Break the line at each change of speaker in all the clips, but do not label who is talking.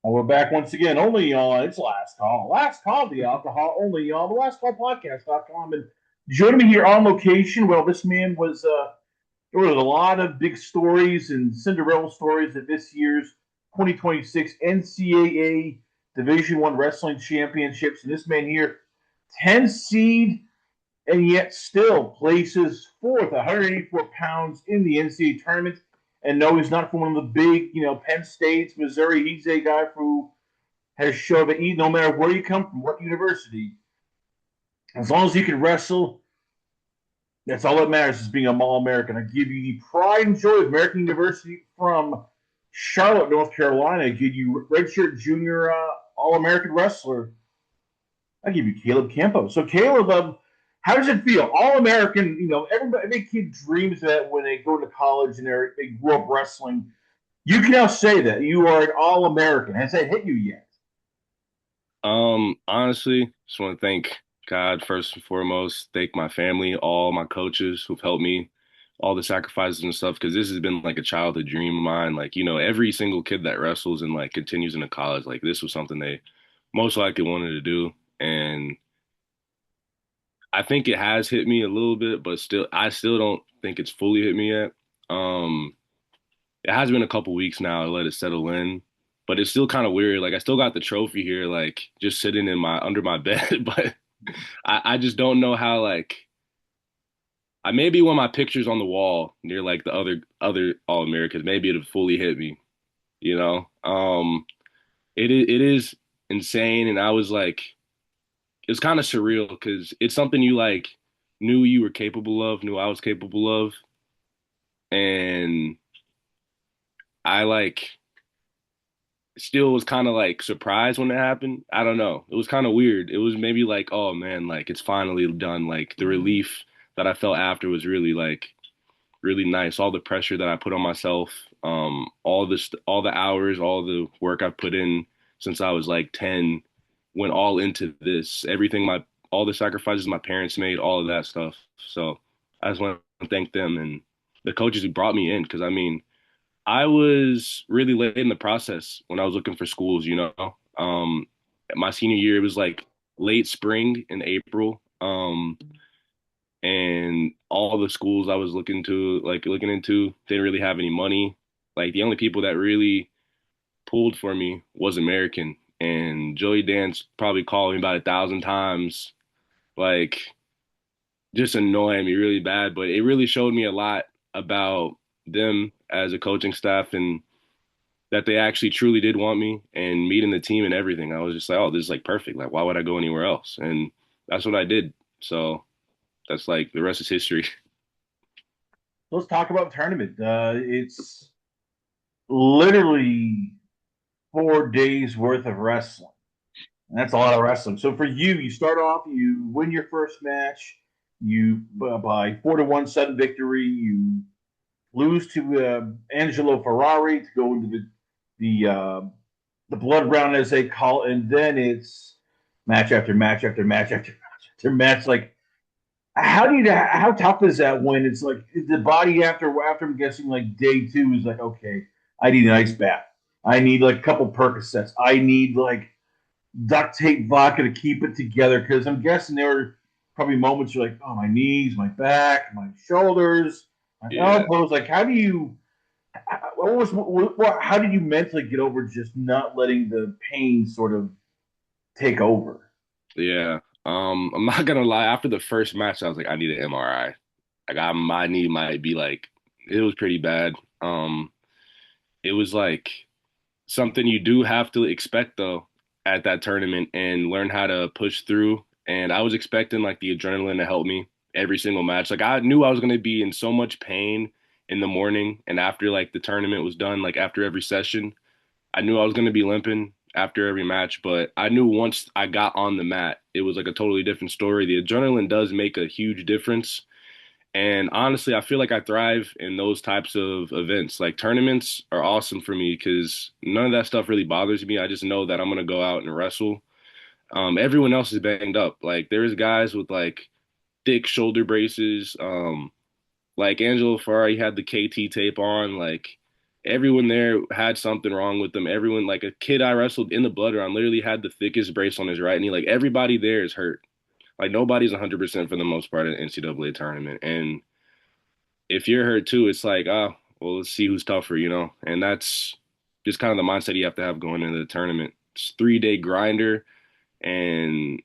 And we're back once again, only on it's Last Call. Last Call, the alcohol, only on the Last Call podcast.com. And joining me here on location, well, this man was, there was a lot of big stories and Cinderella stories at this year's 2026 NCAA Division One Wrestling Championships. And this man here, 10 seed, and yet still places fourth, 184 pounds in the NCAA tournament. And no, he's not from one of the big, Penn States, Missouri. He's a guy who has shown that no matter where you come from, what university, as long as you can wrestle, that's all that matters is being an All American. I give you the pride and joy of American University from Charlotte, North Carolina. I give you redshirt junior All American wrestler. I give you Caleb Campos. So, Caleb, how does it feel? All American, every kid dreams that when they go to college and they grow up wrestling. You can now say that you are an All American. Has that hit you yet?
Honestly, just want to thank God first and foremost, thank my family, all my coaches who've helped me, all the sacrifices and stuff, because this has been like a childhood dream of mine. Like, every single kid that wrestles and like continues into college, like this was something they most likely wanted to do. And I think it has hit me a little bit, but I still don't think it's fully hit me yet. Um, it has been a couple weeks now. I let it settle in, but it's still kind of weird. Like I still got the trophy here, like just sitting in my under my bed, but I just don't know how like I maybe when my picture's on the wall near like the other All Americans, maybe it'll fully hit me, you know. It is insane, and I was like, it's kind of surreal because it's something you like knew you were capable of, knew I was capable of, and I like still was kind of like surprised when it happened. I don't know. It was kind of weird. It was maybe like, oh man, like it's finally done. Like the relief that I felt after was really like really nice. All the pressure that I put on myself, all the hours, all the work I put in since I was like 10 went all into this. All the sacrifices my parents made, all of that stuff. So I just want to thank them and the coaches who brought me in because I mean, I was really late in the process when I was looking for schools, you know. My senior year, it was like late spring in April. And all the schools I was looking into, didn't really have any money. Like the only people that really pulled for me was American. And Joey Dance probably called me about 1,000 times, like just annoying me really bad. But it really showed me a lot about them as a coaching staff and that they actually truly did want me and meeting the team and everything. I was just like, oh, this is like perfect. Like, why would I go anywhere else? And that's what I did. So that's like the rest is history.
Let's talk about the tournament. It's literally 4 days worth of wrestling. And that's a lot of wrestling. So for you, you start off, you win your first match, you by 4-1 sudden victory, you lose to Angelo Ferrari to go into the blood round as they call it, and then it's match after match after match after match after match. Like how tough is that when it's like the body after I'm guessing like day two is like okay, I need an ice bath, I need like a couple Percocets, I need like duct tape vodka to keep it together because I'm guessing there were probably moments you're like, oh, my knees, my back, my shoulders, my
Yeah.
elbows. Like, how do you? How did you mentally get over just not letting the pain sort of take over?
Yeah. I'm not gonna lie. After the first match, I was like, I need an MRI. My knee might be like, it was pretty bad. It was like something you do have to expect though at that tournament and learn how to push through. And I was expecting like the adrenaline to help me every single match. Like I knew I was gonna be in so much pain in the morning and after like the tournament was done, like after every session. I knew I was going to be limping after every match, but I knew once I got on the mat, it was like a totally different story. The adrenaline does make a huge difference. And honestly, I feel like I thrive in those types of events. Like tournaments are awesome for me because none of that stuff really bothers me. I just know that I'm going to go out and wrestle. Everyone else is banged up. Like there's guys with like thick shoulder braces. Like Angelo Ferrari had the KT tape on. Like Everyone there had something wrong with them. Everyone, like a kid I wrestled in the blood round, literally had the thickest brace on his right knee. Like everybody there is hurt. Like nobody's 100% for the most part in the NCAA tournament. And if you're hurt too, it's like, oh, well, let's see who's tougher, you know? And that's just kind of the mindset you have to have going into the tournament. It's 3 day grinder, and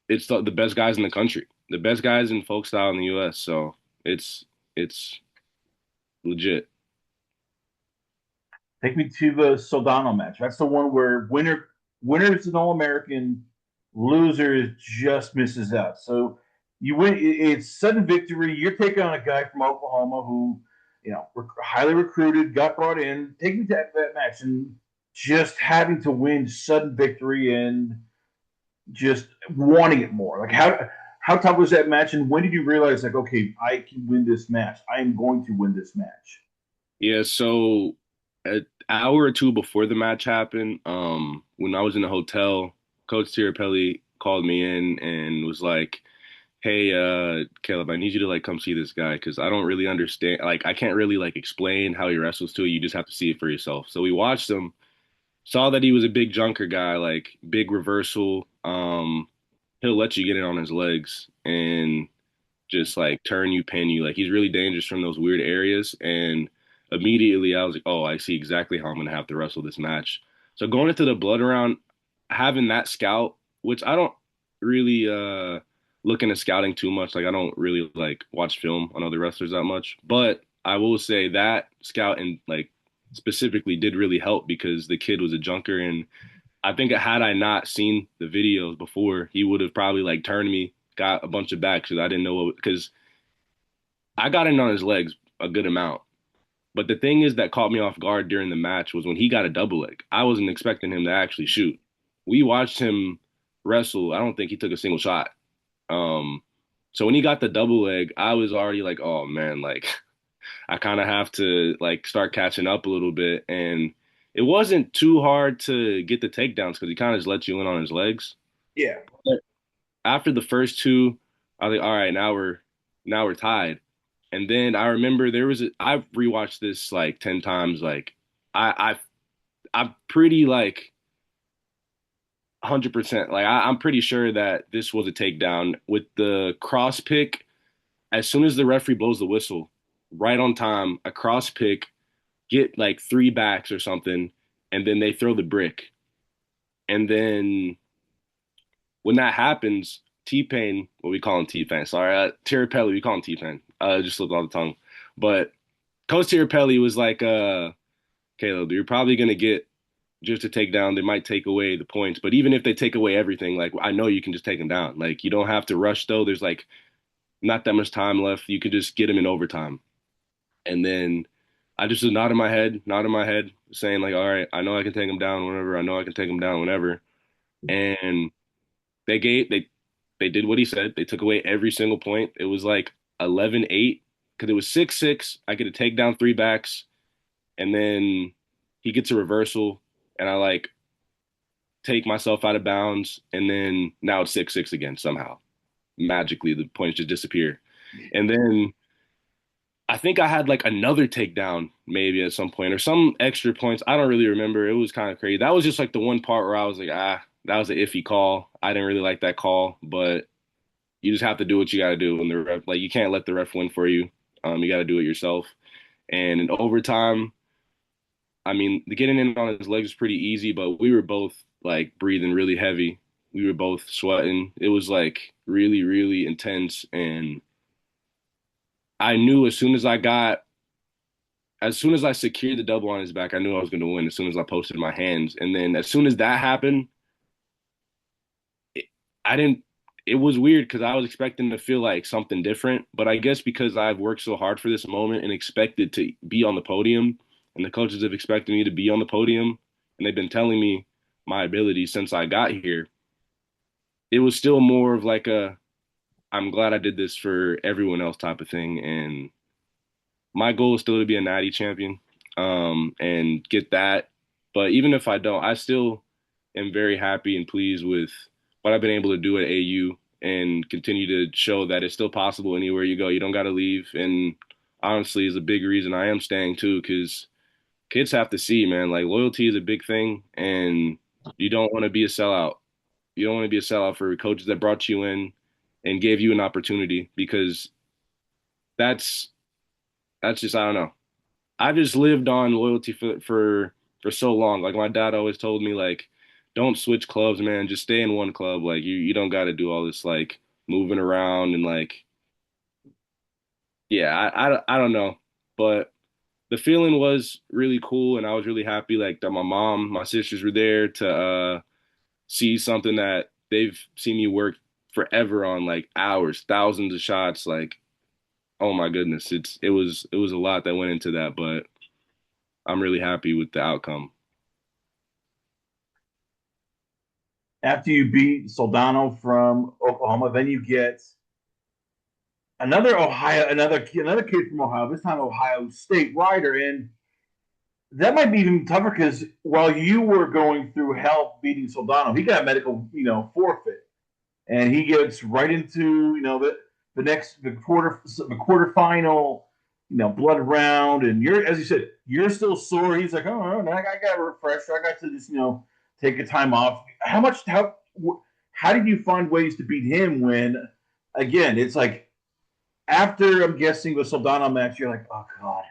it's the best guys in the country, the best guys in folk style in the US. So it's legit.
Take me to the Soldano match. That's the one where winner is an All American, loser just misses out. So you win. It's sudden victory. You're taking on a guy from Oklahoma who, highly recruited, got brought in. Take me to that match and just having to win sudden victory and just wanting it more. Like how tough was that match, and when did you realize like, okay, I can win this match. I am going to win this match.
Yeah, so an hour or two before the match happened, when I was in the hotel, Coach Tirapelli called me in and was like, "Hey, Caleb, I need you to like come see this guy because I don't really understand. Like, I can't really like explain how he wrestles to you. You just have to see it for yourself." So we watched him, saw that he was a big junker guy, like big reversal. He'll let you get in on his legs and just like turn you, pin you. Like he's really dangerous from those weird areas. And immediately I was like, oh, I see exactly how I'm gonna have to wrestle this match. So going into the blood round, having that scout, which I don't really look into scouting too much. Like I don't really like watch film on other wrestlers that much. But I will say that scout and like specifically did really help because the kid was a junker, and I think had I not seen the videos before, he would have probably like turned me, got a bunch of backs because I didn't know what, because I got in on his legs a good amount. But the thing is that caught me off guard during the match was when he got a double leg. I wasn't expecting him to actually shoot. We watched him wrestle. I don't think he took a single shot. Um, so when he got the double leg, I was already like, oh man, like I kind of have to like start catching up a little bit. And it wasn't too hard to get the takedowns because he kind of just let you in on his legs.
Yeah.
But after the first two, I was like, all right, now we're tied. And then I remember I rewatched this like 10 times. Like I'm pretty like 100%. Like I'm pretty sure that this was a takedown with the cross pick. As soon as the referee blows the whistle, right on time, a cross pick, get like three backs or something, and then they throw the brick. And then when that happens, T-Pain, what we call him T-Pain, sorry, Tirapelli, we call him T-Pain. Just slipped on the tongue. But Coach Tirapelli was like, Caleb, you're probably gonna get just a takedown. They might take away the points, but even if they take away everything, like I know you can just take them down. Like you don't have to rush though. There's like not that much time left. You can just get them in overtime. And then I just was nodding my head, saying like, all right, I know I can take them down whenever. I know I can take them down whenever. And they did what he said. They took away every single point. It was like 11-8 because it was 6-6. I get to take down three backs, and then he gets a reversal, and I like take myself out of bounds, and then now it's 6-6 again somehow. Magically, the points just disappear. And then I think I had like another takedown maybe at some point or some extra points. I don't really remember. It was kind of crazy. That was just like the one part where I was like, that was an iffy call. I didn't really like that call, but you just have to do what you got to do. And the ref, like, you can't let the ref win for you. You got to do it yourself. And in overtime, I mean, the getting in on his legs was pretty easy, but we were both like breathing really heavy. We were both sweating. It was like really, really intense. And I knew as soon as I secured the double on his back, I knew I was going to win as soon as I posted my hands. And then as soon as that happened, it, I didn't, it was weird because I was expecting to feel like something different. But I guess because I've worked so hard for this moment and expected to be on the podium, and the coaches have expected me to be on the podium, and they've been telling me my ability since I got here, it was still more of like I'm glad I did this for everyone else type of thing. And my goal is still to be a natty champion, and get that. But even if I don't, I still am very happy and pleased with what I've been able to do at AU and continue to show that it's still possible anywhere you go. You don't got to leave. And honestly is a big reason I am staying too, because kids have to see, man, like loyalty is a big thing, and you don't want to be a sellout. You don't want to be a sellout for coaches that brought you in and gave you an opportunity because that's that's just I don't know. I've just lived on loyalty for so long. Like my dad always told me, like, don't switch clubs, man. Just stay in one club. Like you don't got to do all this like moving around and like yeah, I don't know, but the feeling was really cool, and I was really happy like that. My mom, my sisters were there to see something that they've seen me work forever on, like hours, thousands of shots. Like oh my goodness, it was a lot that went into that, but I'm really happy with the outcome.
After you beat Soldano from Oklahoma, then you get another kid from Ohio, this time Ohio State rider, and that might be even tougher because while you were going through hell beating Soldano, he got a medical, forfeit, and he gets right into the quarterfinal, blood round, and you're as you said, you're still sore. He's like, oh, I got a refresher. I got to just take a time off. How did you find ways to beat him when again it's like after I'm guessing the Soldano match, you're like, oh god,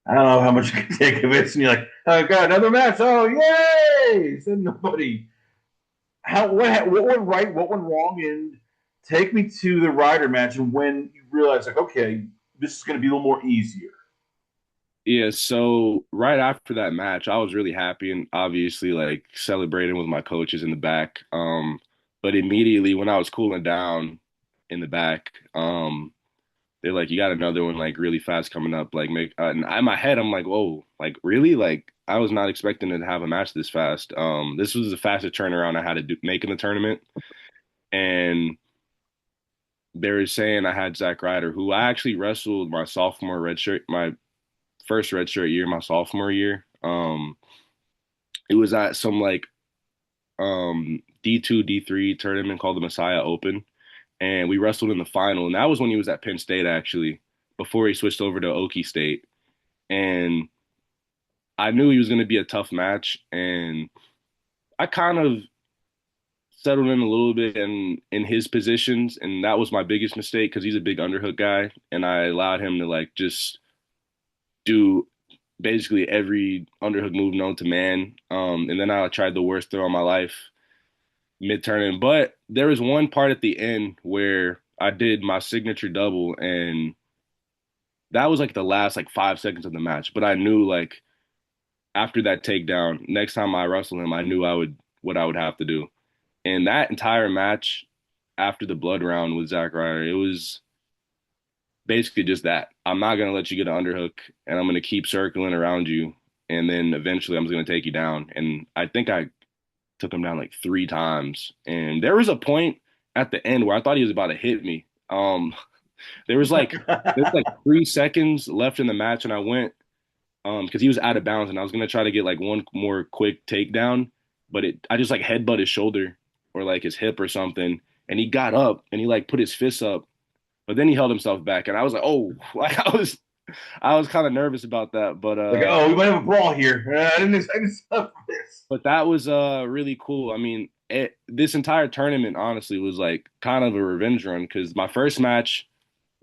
I don't know how much you can take of it, and you're like, oh god, another match, oh yay! Said nobody. What went right, what went wrong, and take me to the Ryder match and when you realize like, okay, this is going to be a little more easier.
Yeah, so right after that match, I was really happy and obviously like celebrating with my coaches in the back. But immediately when I was cooling down in the back, they're like, "You got another one like really fast coming up." Like make and in my head, I'm like, "Whoa, like really?" Like I was not expecting to have a match this fast. This was the fastest turnaround I had to make in the tournament, and they were saying I had Zach Ryder, who I actually wrestled my sophomore red shirt, my first redshirt year, my sophomore year. It was at some like D2, D3 tournament called the Messiah Open, and we wrestled in the final. And that was when he was at Penn State actually, before he switched over to Okie State. And I knew he was going to be a tough match, and I kind of settled in a little bit in his positions, and that was my biggest mistake because he's a big underhook guy, and I allowed him to like just do basically every underhook move known to man. And then I tried the worst throw of my life mid-turning. But there was one part at the end where I did my signature double, and that was like the last like 5 seconds of the match. But I knew like after that takedown, next time I wrestle him, I knew I would what I would have to do. And that entire match after the blood round with Zack Ryder, it was basically just that. I'm not gonna let you get an underhook, and I'm gonna keep circling around you, and then eventually I'm just gonna take you down. And I think I took him down like 3 times. And there was a point at the end where I thought he was about to hit me. There was like there was like 3 seconds left in the match, and I went because he was out of bounds, and I was gonna try to get like one more quick takedown, but I just like headbutt his shoulder or like his hip or something, and he got up and he like put his fists up, but then he held himself back, and I was like, oh, like I was kind of nervous about that,
Like, oh, we might have a brawl here. I didn't expect stuff for this.
but that was really cool. I mean, this entire tournament honestly was like kind of a revenge run because my first match,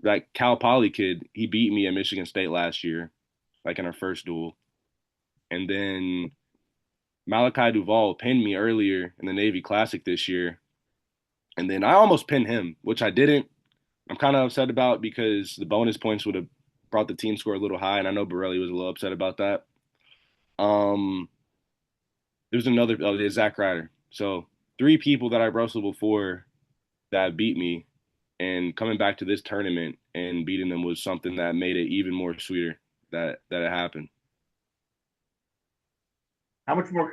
that Cal Poly kid, he beat me at Michigan State last year, like in our first duel, and then Malachi Duvall pinned me earlier in the Navy Classic this year, and then I almost pinned him, which I didn't. I'm kind of upset about because the bonus points would have brought the team score a little high, and I know Borelli was a little upset about that. Um, there's another, oh, there's Zach Ryder. So 3 people that I wrestled before that beat me, and coming back to this tournament and beating them was something that made it even more sweeter that it happened.
How much more?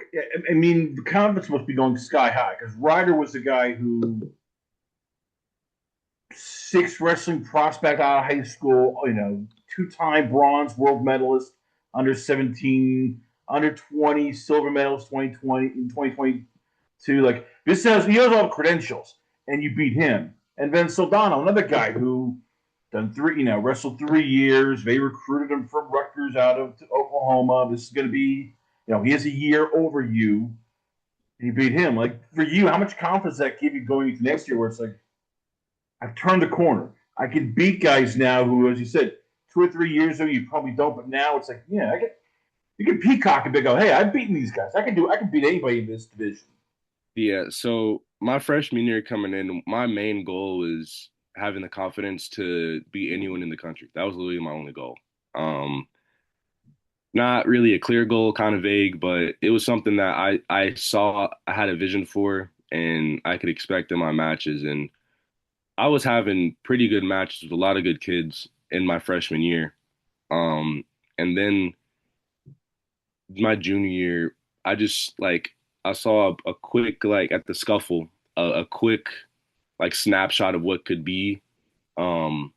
I mean, the confidence must be going sky high because Ryder was the guy who six wrestling prospect out of high school, two-time bronze world medalist, under 17, under 20, silver medalist 2020 in 2022. Like he has all the credentials, and you beat him. And then Soldano, another guy who done three, wrestled 3 years. They recruited him from Rutgers out of Oklahoma. This is going to be, he has a year over you. And you beat him. Like for you, how much confidence does that give you going into next year? Where it's like, I've turned the corner. I can beat guys now who, as you said, 2 or 3 years ago you probably don't. But now it's like, yeah, you can peacock a bit. Go, hey, I've beaten these guys. I can beat anybody in this division.
Yeah, so my freshman year coming in, my main goal was having the confidence to beat anyone in the country. That was literally my only goal. Um, Not really a clear goal, kind of vague, but it was something that I saw I had a vision for and I could expect in my matches. And I was having pretty good matches with a lot of good kids in my freshman year. Um, and then my junior year, I just like I saw a quick like at the scuffle, a quick like snapshot of what could be, um,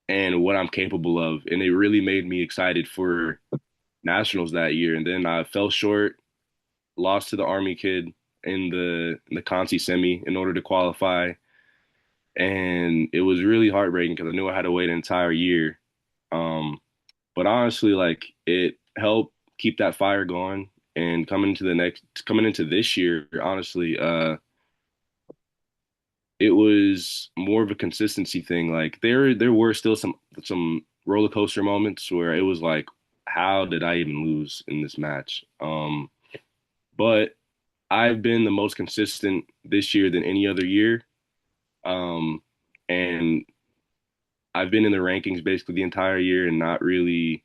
and what I'm capable of, and it really made me excited for nationals that year. And then I fell short, lost to the Army kid in the Conci semi in order to qualify, and it was really heartbreaking because I knew I had to wait an entire year. Um, but honestly, like it helped keep that fire going. And coming into this year, honestly, it was more of a consistency thing. Like there were still some roller coaster moments where it was like, how did I even lose in this match? But I've been the most consistent this year than any other year. Um, and I've been in the rankings basically the entire year and not really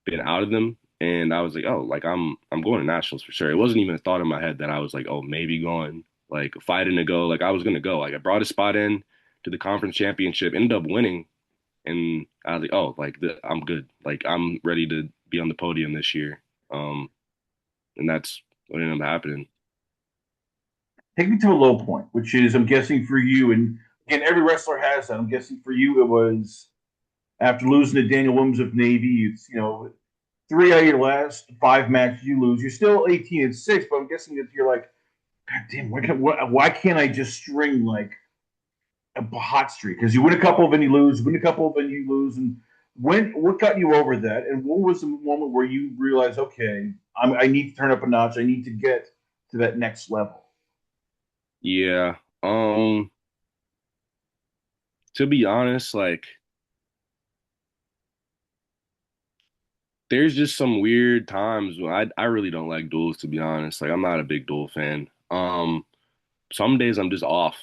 been out of them. And I was like, oh, like I'm going to nationals for sure. It wasn't even a thought in my head that I was like, oh, maybe going, like fighting to go. Like I was gonna go. Like I brought a spot in to the conference championship, ended up winning, and I was like, oh, I'm good. Like I'm ready to be on the podium this year. Um, and that's what ended up happening.
Take me to a low point, which is, I'm guessing for you, and again, every wrestler has that. I'm guessing for you, it was after losing to Daniel Williams of Navy. It's 3 out of your last 5 matches you lose. You're still 18-6, but I'm guessing that you're like, God damn, why can't I just string like a hot streak? Because you win a couple, then you lose, win a couple, then you lose, and what got you over that? And what was the moment where you realized, okay, I need to turn up a notch. I need to get to that next level.
Yeah. To be honest, like there's just some weird times when I really don't like duels, to be honest. Like I'm not a big duel fan. Some days I'm just off.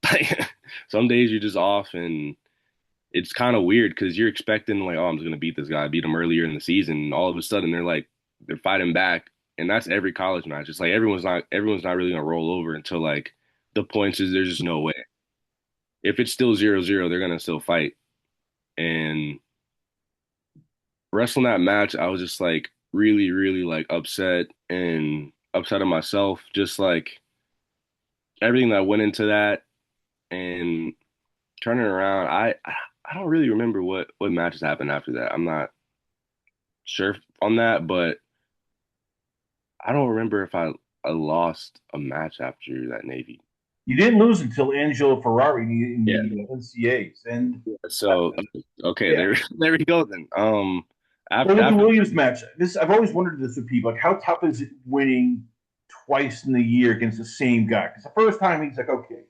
Like some days you're just off and it's kind of weird because you're expecting like, oh, I'm just gonna beat this guy. I beat him earlier in the season, and all of a sudden they're fighting back, and that's every college match. It's like everyone's not really gonna roll over until like the points is there's just no way. If it's still 0-0, they're gonna still fight. And wrestling that match, I was just like really, really like upset and upset at myself, just like everything that went into that and turning around. I don't really remember what matches happened after that. I'm not sure on that, but I don't remember if I lost a match after that Navy.
You didn't lose until Angelo Ferrari in
Yeah.
the NCAAs, and
So okay,
yeah.
there we go then.
Well, with the
After
Williams match, this I've always wondered this with people: like, how tough is it winning twice in the year against the same guy? Because the first time he's like, okay,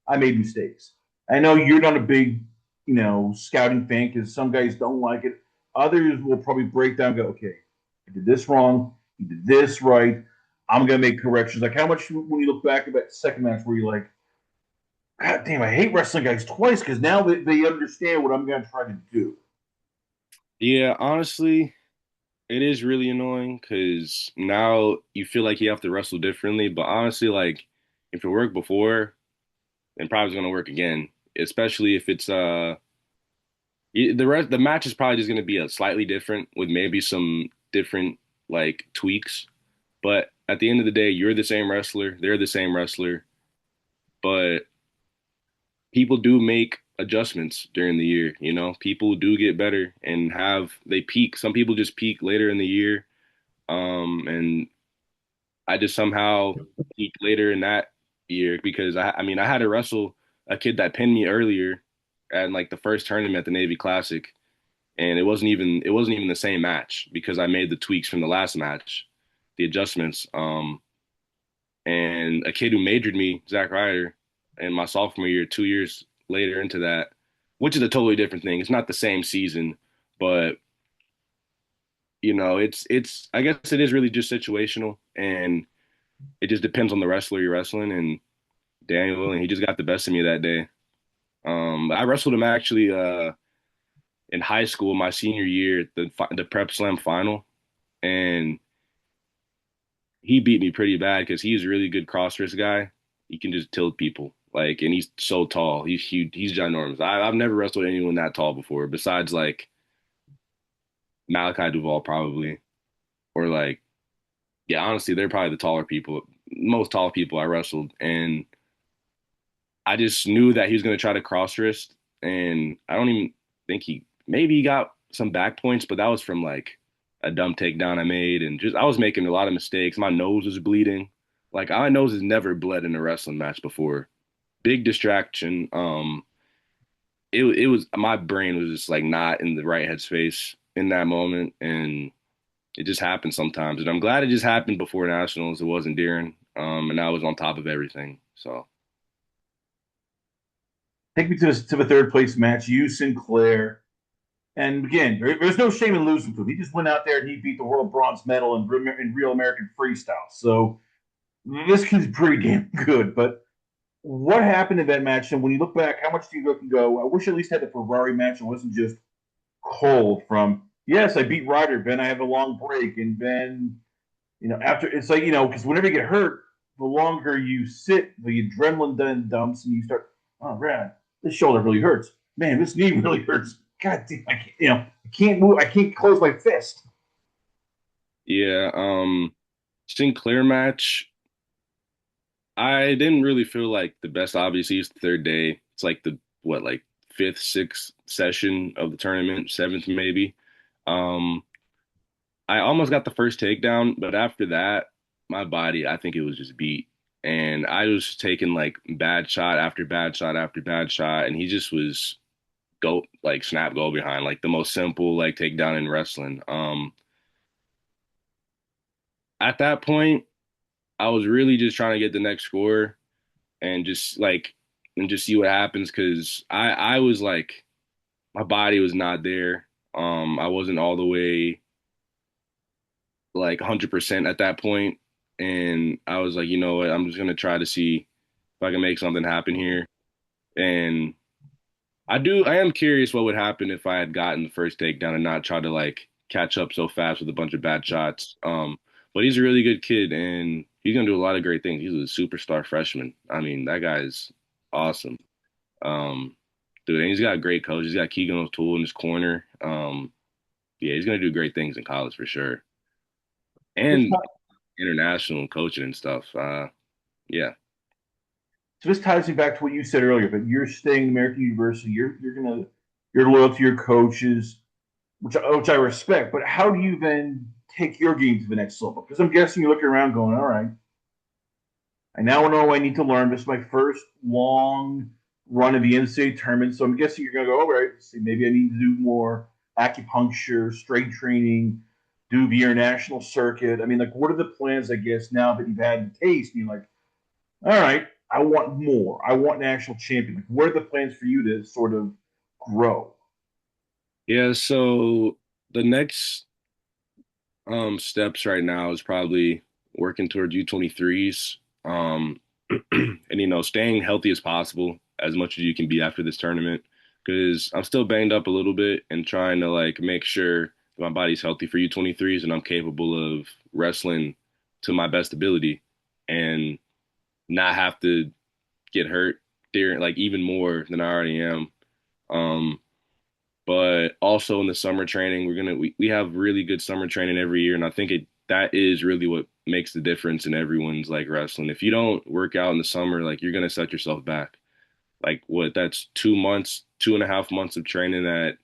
I made mistakes. I know you're not a big, scouting fan because some guys don't like it. Others will probably break down, and go, okay, I did this wrong, you did this right. I'm gonna make corrections. Like, how much when you look back at that second match where you're like, God damn, I hate wrestling guys twice because now they understand what I'm gonna try to do.
yeah, honestly, it is really annoying because now you feel like you have to wrestle differently. But honestly, like if it worked before, then probably gonna work again. Especially if it's the match is probably just gonna be a slightly different with maybe some different like tweaks. But at the end of the day, you're the same wrestler, they're the same wrestler, but people do make adjustments during the year, you know. People do get better and they peak. Some people just peak later in the year. And I just somehow peaked later in that year because I mean I had to wrestle a kid that pinned me earlier at like the first tournament at the Navy Classic, and it wasn't even the same match because I made the tweaks from the last match, the adjustments. And a kid who majored me, Zach Ryder, in my sophomore year, 2 years later into that, which is a totally different thing. It's not the same season, but it's I guess it is really just situational, and it just depends on the wrestler you're wrestling. And Daniel, and he just got the best of me that day. I wrestled him actually in high school, my senior year, at the prep slam final, and he beat me pretty bad because he's a really good cross wrist guy. He can just tilt people like, and he's so tall. He's huge. He's ginormous. I've never wrestled anyone that tall before, besides like Malachi Duvall probably, or like yeah, honestly, they're probably the taller people, most tall people I wrestled, and I just knew that he was going to try to cross wrist, and I don't even think maybe he got some back points, but that was from like a dumb takedown I made, and just I was making a lot of mistakes. My nose was bleeding. Like my nose has never bled in a wrestling match before. Big distraction. It was my brain was just like not in the right headspace in that moment, and it just happens sometimes. And I'm glad it just happened before nationals. It wasn't during, and I was on top of everything. So.
Take me to the third place match. You Sinclair. And again, there's no shame in losing to him. He just went out there and he beat the world bronze medal in real American freestyle. So this kid's pretty damn good. But what happened in that match? And when you look back, how much do you look and go, I wish I at least had the Ferrari match and wasn't just cold from, yes, I beat Ryder, Ben, I have a long break. And Ben, after it's like, because whenever you get hurt, the longer you sit, the adrenaline then dumps and you start, oh, man, this shoulder really hurts. Man, this knee really hurts. God damn, I can't move. I can't close my fist.
Yeah, Sinclair match. I didn't really feel like the best. Obviously, it's the third day. It's like the what, like fifth, sixth session of the tournament, seventh maybe. Um, I almost got the first takedown, but after that, my body, I think it was just beat, and I was taking like bad shot after bad shot after bad shot, and he just was go like snap go behind, like the most simple like takedown in wrestling. At that point, I was really just trying to get the next score and just see what happens because I was like my body was not there. I wasn't all the way like 100% at that point, and I was like, you know what, I'm just gonna try to see if I can make something happen here. And I am curious what would happen if I had gotten the first takedown and not tried to like catch up so fast with a bunch of bad shots. But he's a really good kid and he's gonna do a lot of great things. He's a superstar freshman. I mean, that guy's awesome. Um, Dude, and he's got a great coach. He's got Keegan O'Toole in his corner. Yeah, he's gonna do great things in college for sure.
This
And international coaching and stuff. Yeah.
So this ties me back to what you said earlier. But you're staying in American University. You're loyal to your coaches, which I respect. But how do you then take your game to the next level? Because I'm guessing you're looking around, going, "All right, I now know I need to learn. This is my first long run of the NCAA tournament. So I'm guessing you're going to go, all right, see, maybe I need to do more acupuncture, strength training, do the international circuit. I mean, like, what are the plans, I guess, now that you've had the taste? And you're like, all right, I want more. I want national champion. Like, what are the plans for you to sort of grow?
Yeah, so the next steps right now is probably working towards U23s. And staying healthy as possible as much as you can be after this tournament because I'm still banged up a little bit and trying to like make sure that my body's healthy for U23s and I'm capable of wrestling to my best ability and not have to get hurt there like even more than I already am. Um, but also in the summer training, we have really good summer training every year, and I think that is really what makes the difference in everyone's like wrestling. If you don't work out in the summer, like you're gonna set yourself back. Like what? That's 2 months, 2.5 months of training that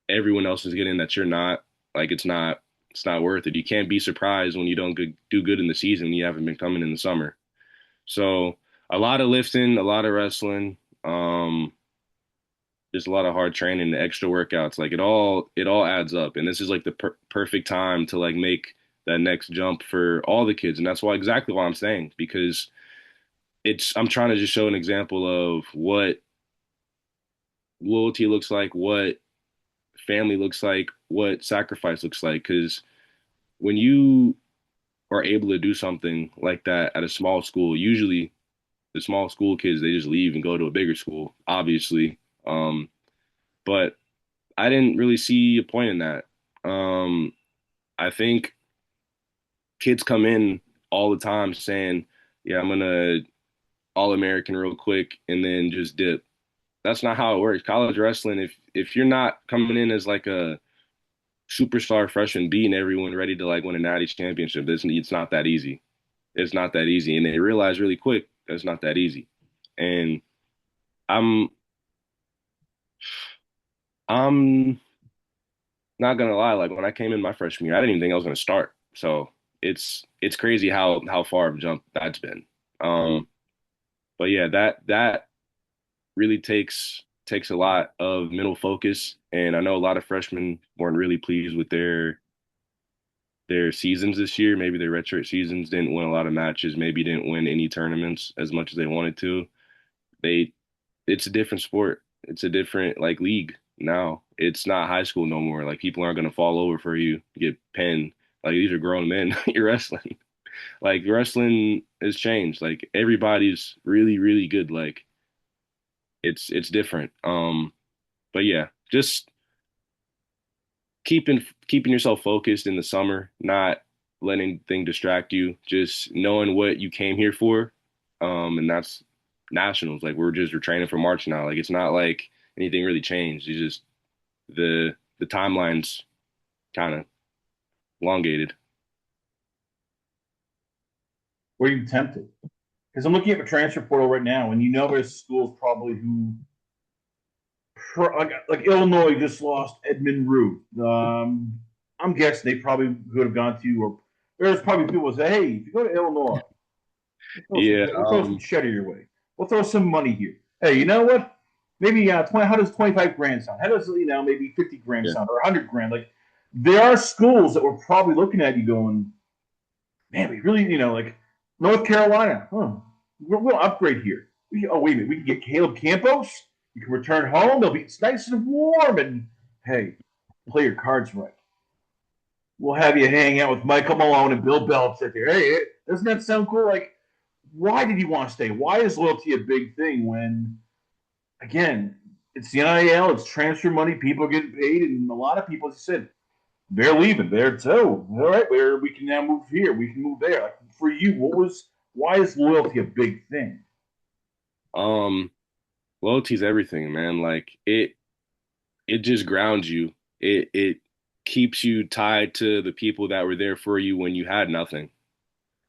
everyone else is getting that you're not. Like it's not worth it. You can't be surprised when you don't do good in the season. You haven't been coming in the summer. So a lot of lifting, a lot of wrestling. just a lot of hard training, the extra workouts, like it all adds up. And this is like the perfect time to like make that next jump for all the kids. And that's why exactly why I'm saying, because I'm trying to just show an example of what loyalty looks like, what family looks like, what sacrifice looks like. Because when you are able to do something like that at a small school, usually the small school kids, they just leave and go to a bigger school, obviously. But I didn't really see a point in that. Um, I think kids come in all the time saying, "Yeah, I'm gonna All American real quick," and then just dip. That's not how it works. College wrestling, if you're not coming in as like a superstar freshman, beating everyone, ready to like win a natty championship, it's not that easy. It's not that easy, and they realize really quick that it's not that easy. And I'm I'm not gonna lie, like when I came in my freshman year, I didn't even think I was gonna start. So it's crazy how far of a jump that's been. Um, but yeah, that really takes a lot of mental focus, and I know a lot of freshmen weren't really pleased with their seasons this year. Maybe their redshirt seasons didn't win a lot of matches, maybe didn't win any tournaments as much as they wanted to. They it's a different sport. It's a different like league now. It's not high school no more. Like people aren't gonna fall over for you, get pinned. Like these are grown men you're wrestling. Like wrestling has changed. Like everybody's really, really good. Like it's different. But yeah, just keeping yourself focused in the summer, not letting things distract you, just knowing what you came here for. And that's nationals. Like we're training for March now. Like it's not like anything really changed. It's just the timeline's kind of elongated.
Were you tempted? Because I'm looking at the transfer portal right now, and you know there's schools probably who, like Illinois, just lost Edmund Root. I'm guessing they probably could have gone to, or there's probably people who say, "Hey, if you go to Illinois,
Yeah,
we'll throw some cheddar your way. We'll throw some money here. Hey, you know what? Maybe 20. How does 25 grand sound? How does maybe 50 grand
yeah.
sound or 100 grand? Like there are schools that were probably looking at you going, man, we really like North Carolina. Huh? We'll upgrade here. Oh wait a minute, we can get Caleb Campos. You can return home. It's nice and warm. And hey, play your cards right. We'll have you hang out with Michael Malone and Bill Belichick here. Hey, doesn't that sound cool? Like why did you want to stay? Why is loyalty a big thing when, again, it's the NIL, it's transfer money, people are getting paid, and a lot of people, as you said, they're leaving. They're too. All right, we can now move here, we can move there. Like for you, why is loyalty a big thing?
Um, Loyalty's everything, man. Like it just grounds you. It keeps you tied to the people that were there for you when you had nothing,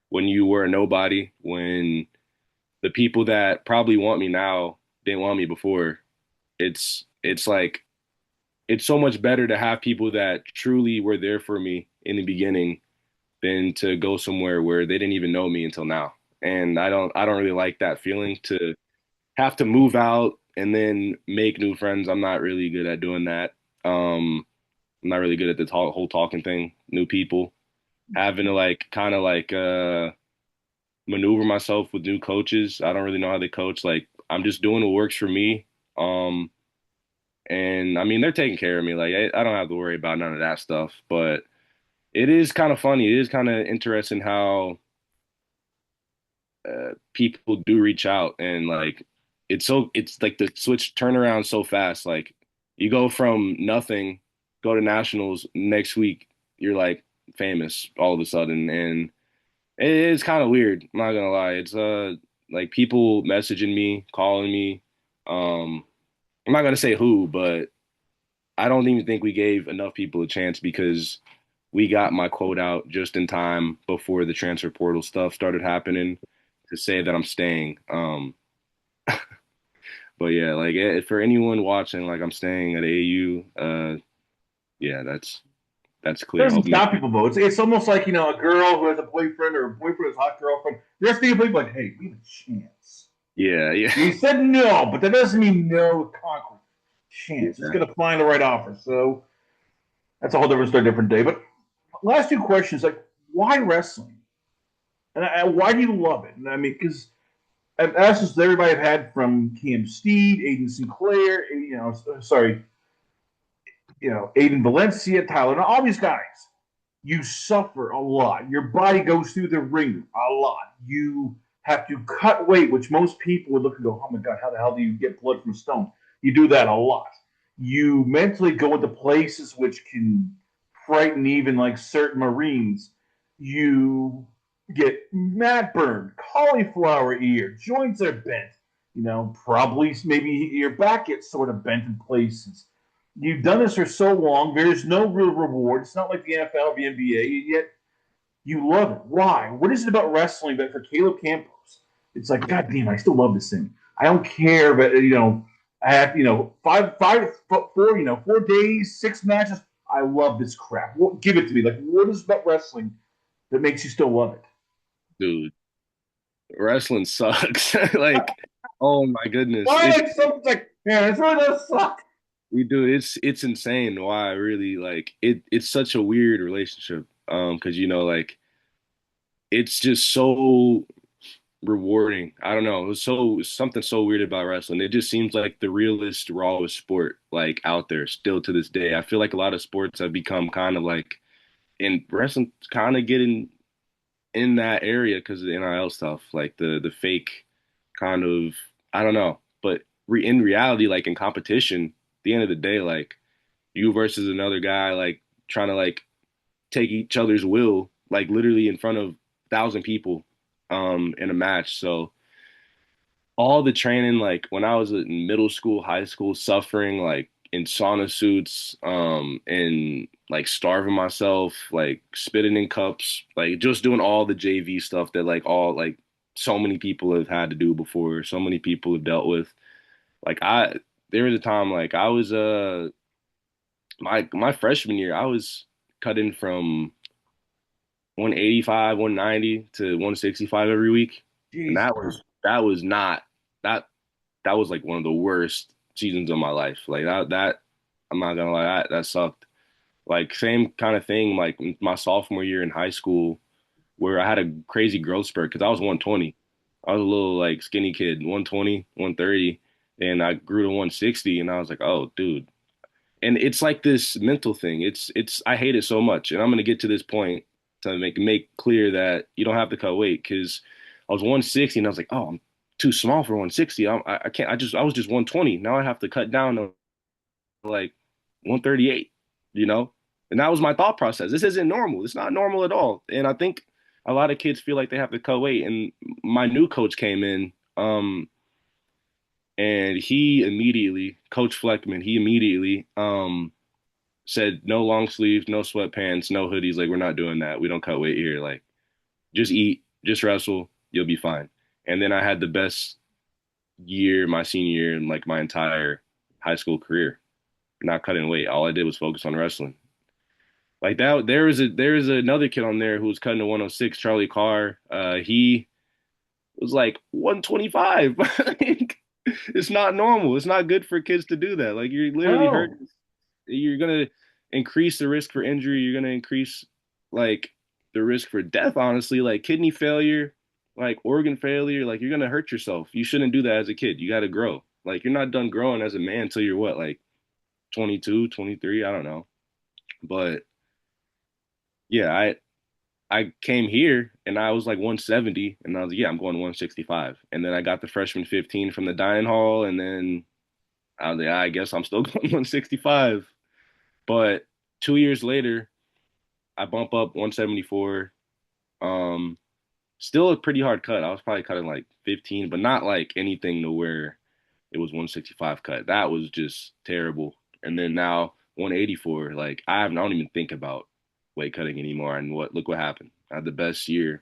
when you were a nobody, when the people that probably want me now didn't want me before. It's like it's so much better to have people that truly were there for me in the beginning than to go somewhere where they didn't even know me until now. And I don't really like that feeling to have to move out and then make new friends. I'm not really good at doing that. I'm not really good at the whole talking thing, new people, having to like kind of like maneuver myself with new coaches. I don't really know how they coach. Like I'm just doing what works for me. Um, and I mean they're taking care of me. Like I don't have to worry about none of that stuff. But it is kind of funny. It is kind of interesting how people do reach out and like it's like the switch turnaround so fast. Like you go from nothing, go to nationals next week, you're like famous all of a sudden, and it's kind of weird. I'm not gonna lie. It's like people messaging me, calling me. Um, I'm not gonna say who, but I don't even think we gave enough people a chance because we got my quote out just in time before the transfer portal stuff started happening to say that I'm staying. But yeah, like for anyone watching, like I'm staying at AU. Yeah, that's
It
clear.
doesn't
Hope make
stop people though. It's almost like a girl who has a boyfriend or a boyfriend who has a hot girlfriend. The rest of people like, hey, we have a chance.
yeah, yeah,
You said no, but that doesn't mean no concrete. chance. He's
Yeah.
going to find the right offer. So that's a whole different story, different day. But last two questions, like why wrestling? And why do you love it? And I mean, because I've asked this to everybody I've had from Cam Steed, Aiden Sinclair, sorry, Aiden Valencia, Tyler, all these guys. You suffer a lot. Your body goes through the ringer a lot. You have to cut weight, which most people would look and go, oh my God, how the hell do you get blood from a stone? You do that a lot. You mentally go into places which can frighten even like certain Marines. You get mat burned, cauliflower ear, joints are bent. Probably maybe your back gets sort of bent in places. You've done this for so long. There's no real reward. It's not like the NFL or the NBA, yet you love it. Why? What is it about wrestling that for Caleb Campos? It's like, God damn, I still love this thing. I don't care, but I have four 4 days, 6 matches. I love this crap. Give it to me. Like, what is it about wrestling that makes you still love it?
Dude, wrestling sucks. Like, oh my goodness.
Why? Something's like, man, this really does suck.
We do. It's insane why I really like it. It's such a weird relationship. Because like it's just so rewarding. I don't know. It was something so weird about wrestling. It just seems like the realest, rawest sport like out there still to this day. I feel like a lot of sports have become kind of like in wrestling kind of getting in that area because of the NIL stuff, like the fake kind of I don't know. But in reality, like in competition, at the end of the day, like you versus another guy, like trying to like take each other's will, like literally in front of 1,000 people in a match. So all the training, like when I was in middle school, high school, suffering like in sauna suits, and like starving myself, like spitting in cups, like just doing all the JV stuff that like all like so many people have had to do before, so many people have dealt with. Like there was a time like I was my freshman year, I was cutting from 185, 190 to 165 every week. And
Jeez.
that was not that that was like one of the worst seasons of my life. Like that I'm not gonna lie, that sucked. Like same kind of thing like my sophomore year in high school where I had a crazy growth spurt because I was 120. I was a little like skinny kid, 120, 130, and I grew to 160 and I was like, "Oh, dude." And it's like this mental thing. It's I hate it so much. And I'm gonna get to this point to make clear that you don't have to cut weight because I was 160 and I was like, oh, I'm too small for 160. I can't. I was just 120. Now I have to cut down to like 138. You know, and that was my thought process. This isn't normal. It's not normal at all. And I think a lot of kids feel like they have to cut weight. And my new coach came in. And he immediately, Coach Fleckman, he immediately said no long sleeves, no sweatpants, no hoodies. Like we're not doing that. We don't cut weight here. Like just eat, just wrestle, you'll be fine. And then I had the best year, my senior year, and like my entire high school career, not cutting weight. All I did was focus on wrestling. Like that, there was another kid on there who was cutting to 106, Charlie Carr. He was like 125. It's not normal. It's not good for kids to do that. Like you're literally hurt.
No.
You're gonna increase the risk for injury. You're gonna increase like the risk for death, honestly, like kidney failure, like organ failure, like you're gonna hurt yourself. You shouldn't do that as a kid. You gotta grow. Like you're not done growing as a man until you're what, like 22, 23, I don't know. But yeah, I came here and I was like 170 and I was like, yeah, I'm going 165. And then I got the freshman 15 from the dining hall and then I was like, I guess I'm still going 165. But 2 years later, I bump up 174. Um, Still a pretty hard cut. I was probably cutting like 15, but not like anything to where it was 165 cut. That was just terrible. And then now 184. Like I don't even think about weight cutting anymore. And look what happened. I had the best year.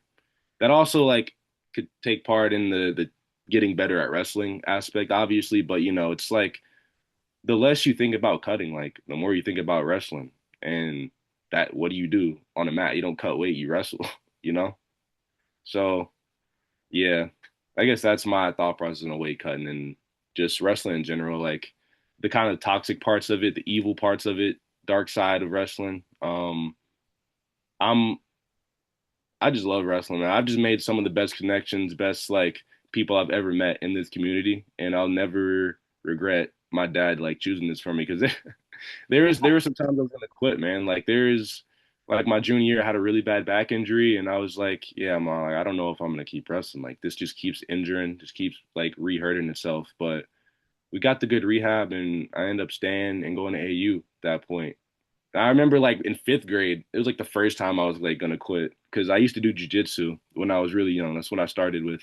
That also like could take part in the getting better at wrestling aspect, obviously. But it's like the less you think about cutting, like the more you think about wrestling. And that what do you do on a mat? You don't cut weight, you wrestle, you know? So yeah, I guess that's my thought process on weight cutting and just wrestling in general. Like the kind of toxic parts of it, the evil parts of it, dark side of wrestling. I'm I just love wrestling, man. I've just made some of the best connections, best like people I've ever met in this community, and I'll never regret my dad like choosing this for me because there were some times I was gonna quit, man. Like there's like my junior year, I had a really bad back injury, and I was like, yeah, mom, like, I don't know if I'm gonna keep wrestling. Like this just keeps injuring, just keeps like re-hurting itself. But we got the good rehab, and I ended up staying and going to AU at that point. I remember like in fifth grade, it was like the first time I was like gonna quit because I used to do jujitsu when I was really young. That's when I started with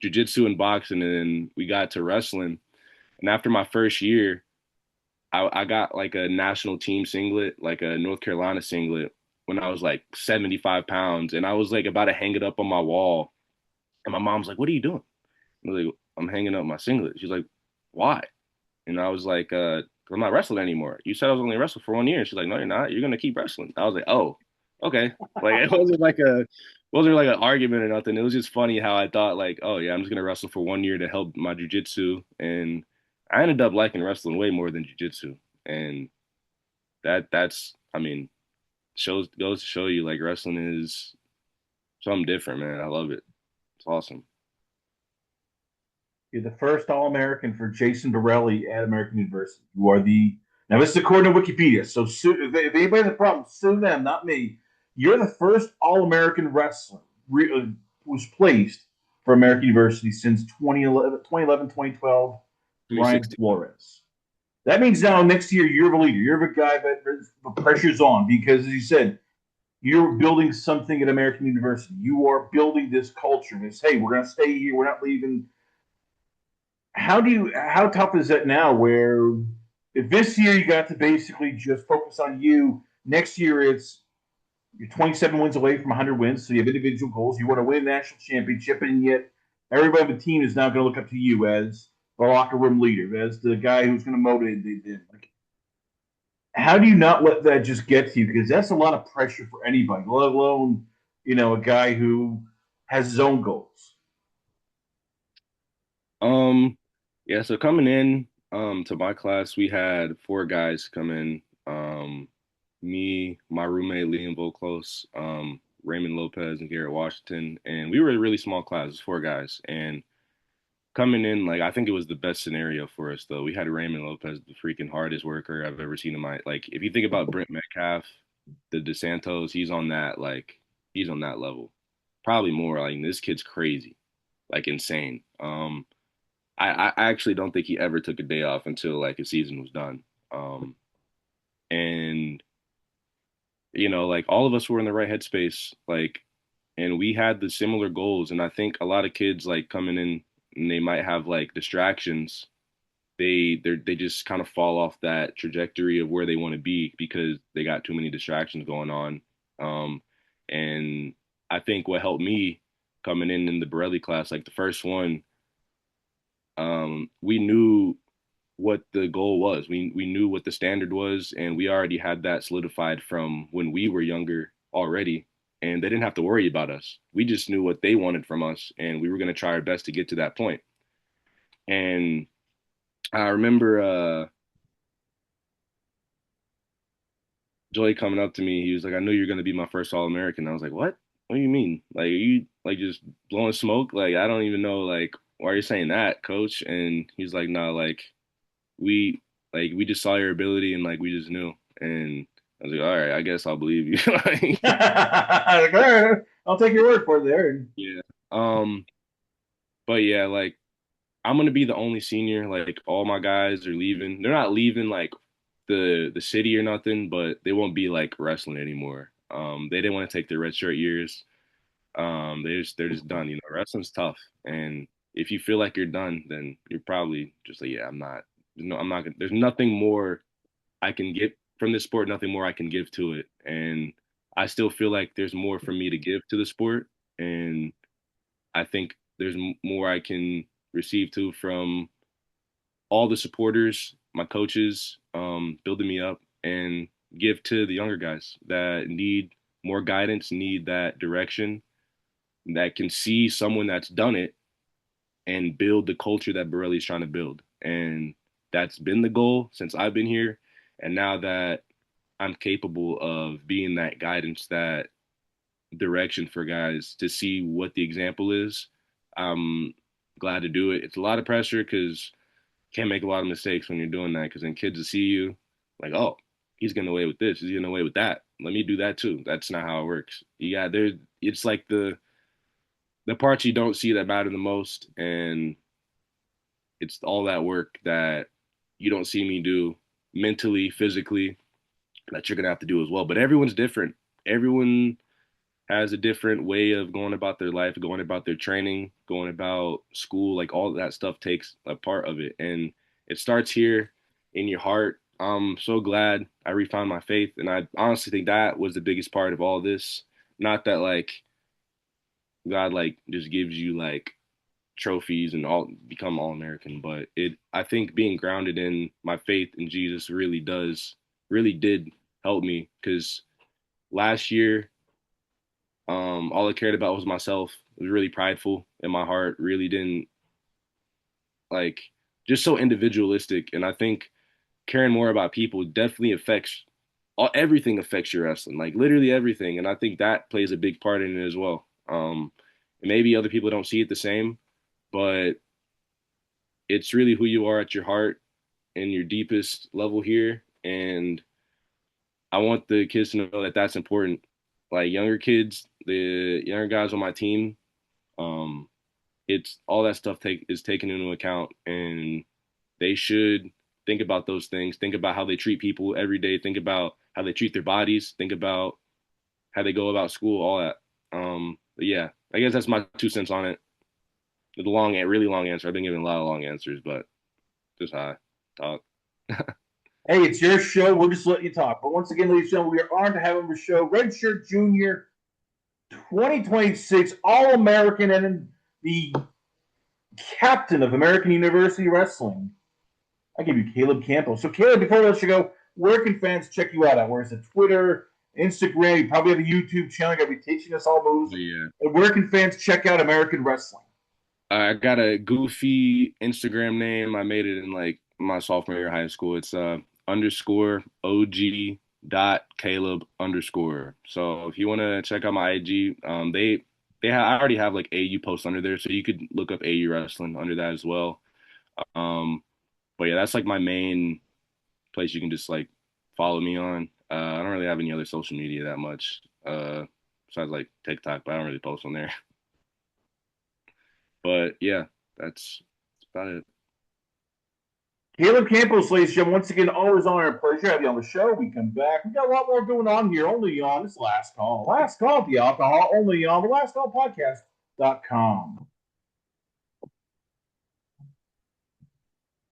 jujitsu and boxing, and then we got to wrestling. And after my first year, I got like a national team singlet, like a North Carolina singlet, when I was like 75 pounds, and I was like about to hang it up on my wall, and my mom's like, "What are you doing?" I was like, "I'm hanging up my singlet." She's like, "Why?" And I was like, I'm not wrestling anymore. You said I was only wrestle for 1 year. And she's like, no, you're not. You're gonna keep wrestling. I was like, oh, okay. Like it wasn't like an argument or nothing. It was just funny how I thought like, oh yeah, I'm just gonna wrestle for 1 year to help my jujitsu. And I ended up liking wrestling way more than jujitsu. And that's I mean, shows goes to show you like wrestling is something different, man. I love it. It's awesome.
You're the first All American for Jason Borelli at American University. You are the now. This is according to Wikipedia. So if anybody has a problem, sue them, not me. You're the first All American wrestler was placed for American University since 2011, 2012. Ryan
2016.
Flores. That means now next year you're the leader. You're the guy that the pressure's on because, as you said, you're building something at American University. You are building this culture. This hey, we're gonna stay here. We're not leaving. How tough is that now where if this year you got to basically just focus on you, next year it's you're 27 wins away from 100 wins, so you have individual goals. You want to win a national championship, and yet everybody on the team is now going to look up to you as the locker room leader, as the guy who's going to motivate them. Like, how do you not let that just get to you? Because that's a lot of pressure for anybody, let alone a guy who has his own goals.
Um, yeah, so coming in to my class, we had four guys come in. Me, my roommate Liam Vauclose, Raymond Lopez, and Garrett Washington, and we were a really small class, it was four guys. And coming in, like I think it was the best scenario for us though. We had Raymond Lopez, the freaking hardest worker I've ever seen in my like. If you think about Brent Metcalf, the DeSantos, he's on that level, probably more. Like this kid's crazy, like insane. I actually don't think he ever took a day off until like his season was done. And like all of us were in the right headspace, like, and we had the similar goals. And I think a lot of kids like coming in and they might have like distractions. They just kind of fall off that trajectory of where they want to be because they got too many distractions going on. Um, and I think what helped me coming in the Borelli class, like the first one, we knew what the goal was. We knew what the standard was, and we already had that solidified from when we were younger already. And they didn't have to worry about us. We just knew what they wanted from us, and we were going to try our best to get to that point. And I remember Joey coming up to me. He was like, "I knew you're going to be my first All American." I was like, "What? What do you mean? Like, are you like just blowing smoke? Like, I don't even know. Like, why are you saying that, Coach?" And he's like, "No, we we just saw your ability and like we just knew." And I was like, all right, I guess I'll believe you. Like,
Like, all right, I'll take your word for it there.
yeah. Um, but yeah, like I'm gonna be the only senior. Like all my guys are leaving. They're not leaving like the city or nothing, but they won't be like wrestling anymore. They didn't want to take their red shirt years. They're just done. Wrestling's tough, and if you feel like you're done, then you're probably just like, yeah, I'm not. No, I'm not gonna. There's nothing more I can get from this sport, nothing more I can give to it. And I still feel like there's more for me to give to the sport. And I think there's more I can receive too from all the supporters, my coaches, building me up and give to the younger guys that need more guidance, need that direction, that can see someone that's done it and build the culture that Borelli's trying to build. And that's been the goal since I've been here. And now that I'm capable of being that guidance, that direction for guys to see what the example is, I'm glad to do it. It's a lot of pressure because you can't make a lot of mistakes when you're doing that, because then kids will see you like, oh, he's getting away with this, he's getting away with that. Let me do that too. That's not how it works. You got there. It's like the parts you don't see that matter the most, and it's all that work that you don't see me do mentally, physically, that you're gonna have to do as well. But everyone's different. Everyone has a different way of going about their life, going about their training, going about school. Like all that stuff takes a part of it, and it starts here in your heart. I'm so glad I refound my faith, and I honestly think that was the biggest part of all this. Not that like God like just gives you like trophies and all become all American, but it I think being grounded in my faith in Jesus really did help me, because last year all I cared about was myself. I was really prideful in my heart, really didn't like, just so individualistic. And I think caring more about people definitely affects everything affects your wrestling, like literally everything. And I think that plays a big part in it as well. And maybe other people don't see it the same, but it's really who you are at your heart and your deepest level here. And I want the kids to know that that's important. Like younger kids, the younger guys on my team, um, it's all that stuff is taken into account, and they should think about those things. Think about how they treat people every day. Think about how they treat their bodies. Think about how they go about school. All that. But yeah, I guess that's my 2 cents on it. The long, really long answer. I've been giving a lot of long answers, but just how I talk.
Hey, it's your show. We'll just let you talk. But once again, ladies and gentlemen, we are honored to have on the show Redshirt Junior 2026 All American and the captain of American University Wrestling. I give you Caleb Campos. So, Caleb, before we let you go, where can fans check you out at? Where's the Twitter, Instagram? You probably have a YouTube channel. You're going to be teaching us all moves.
Yeah.
And where can fans check out American wrestling?
I got a goofy Instagram name. I made it in like my sophomore year of high school. It's underscore OG dot Caleb underscore. So if you want to check out my IG, I already have like AU posts under there, so you could look up AU wrestling under that as well. Um, but yeah, that's like my main place you can just like follow me on. I don't really have any other social media that much, besides like TikTok, but I don't really post on there. But yeah, that's about it.
Caleb Campos, ladies and gentlemen, once again, always honor and pleasure to have you on the show. We come back. We got a lot more going on here, only on this Last Call. Last Call, the alcohol, only on the Last Call podcast.com.